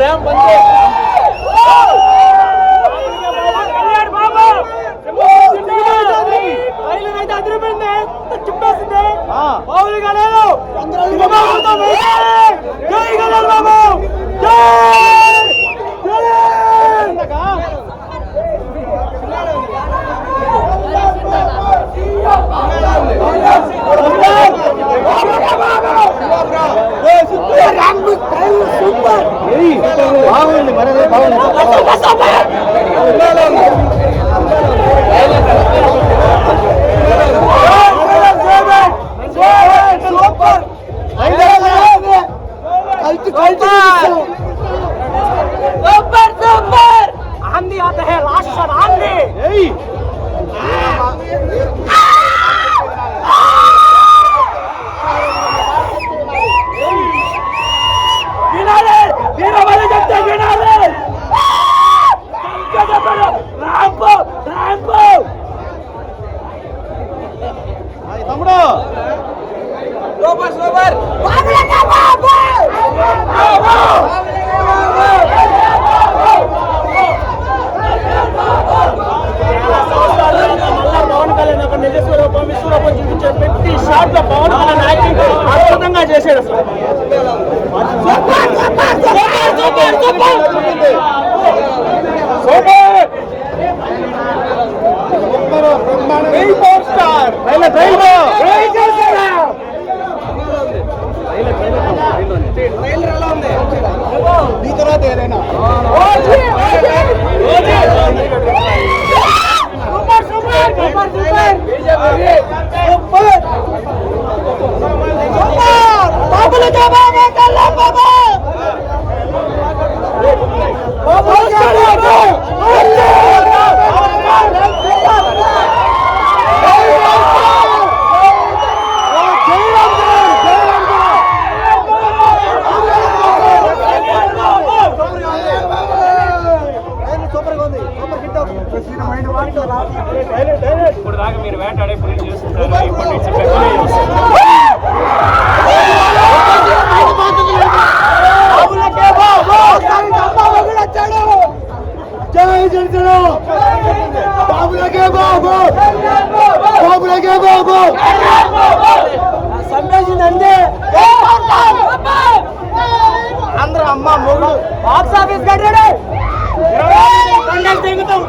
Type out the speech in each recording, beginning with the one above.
Ramp అంతే. మామూలుగా లేదు. జై గణేష్ బాబు, బాగుంది మరి బాగుంది. आंधी आता है लास्ट शॉट आंधी विनाले वीरा वाले जगते विनाले रांपो रांपो हाय तम्मुडो సూపర్ పవన్ కళ్యాణ్ అక్కడ నిజస్వరూపం విశ్వరూపం చూపించే ప్రతి షాట్ లో పవన్ కళ్యాణ్ యాక్టింగ్ అద్భుతంగా చేశాడు. ఈ తర్వాత ఏదైనా ఇప్పుడు దాకా మీరు వేటాడే పులిని చూస్తుంటారు. ఇప్పటి నుంచి జై జనసేన బాబులకే బాబు బాబులకే బాబు సంభాషించండి అందరూ అమ్మ మొగుడు బాక్స్ ఆఫీస్ కట్టాడు దిగుతాం.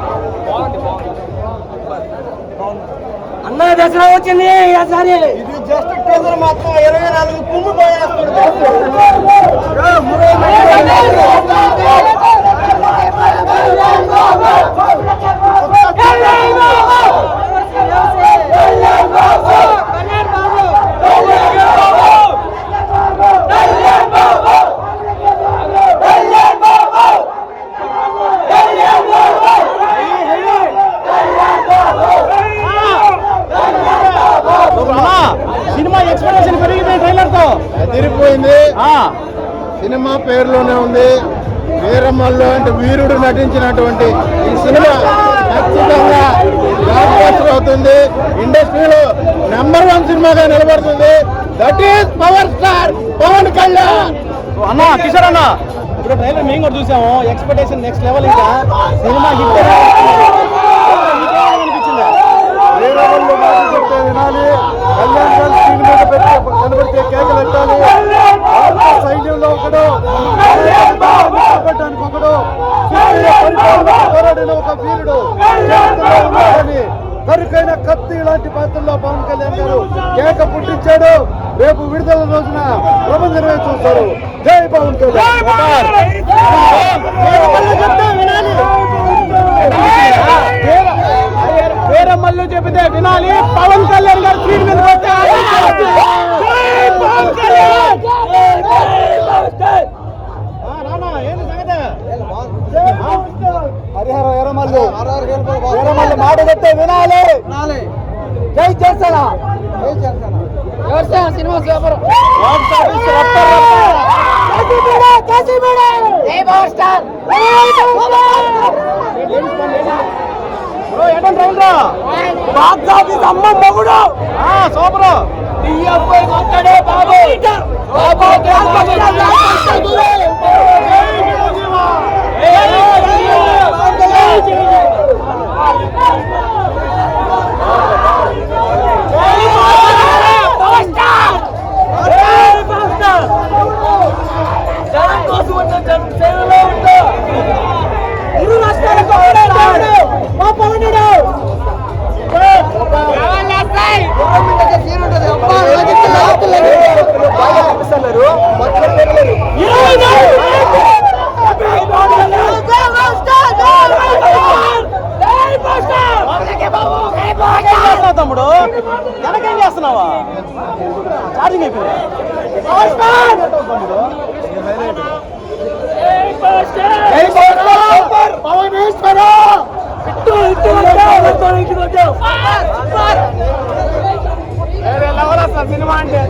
అన్న దసరా వచ్చింది ఈసారి. ఇది జస్ట్ టీజర్ మాత్రం 24 కుమ్ము పోయేస్తాడు. సినిమా ఎక్స్పెక్టేషన్ పెరిగిపోయి ట్రైలర్తో తిరిగిపోయింది. సినిమా పేరులోనే ఉంది వీరమల్లు అంటే వీరుడు నటించినటువంటి ఈ సినిమా ఖచ్చితంగా బ్లాక్ బస్టర్ అవుతుంది. ఇండస్ట్రీలో నెంబర్ 1 సినిమాగా నిలబడుతుంది. That is power star Pawan Kalyan. అన్న కిషోర్ అన్న ఇప్పుడు ట్రైలర్ మేము కూడా చూసాము. Expectation next level. ఇంకా సినిమా హిట్ అనిపించిందా? వీరమల్లు మాట చెప్తే వినాలి. కళ్యాణ్ గారు స్క్రీన్ మీద పెట్టి కనబడితే కేకలు పెట్టాలి. సైన్యంలో ఒకడు కాపాడడానికి ఒకడు పోరాడిన ఒక వీరుడు కరుకైన కత్తి ఇలాంటి పాత్రల్లో పవన్ కళ్యాణ్ గారు కేక పుట్టించాడు. రేపు విడుదల రోజున ప్రబంధనమే చూస్తారు. జై పవన్ కళ్యాణ్. వీరమల్లు చెబితే వినాలి. పవన్ కళ్యాణ్ గారు స్క్రీన్ మీద హరిహర వీరమల్లు వీరమల్లు మాట చెప్తే వినాలి. జై చేస్తాన సినిమా బాక్స్ ఆఫీస్ అమ్మ మొగుడు సూపర్. బాబు తమ్ముడు వెనకేం చేస్తున్నావా? ఛార్జింగ్ అయిపోయింది. సినిమా అంటే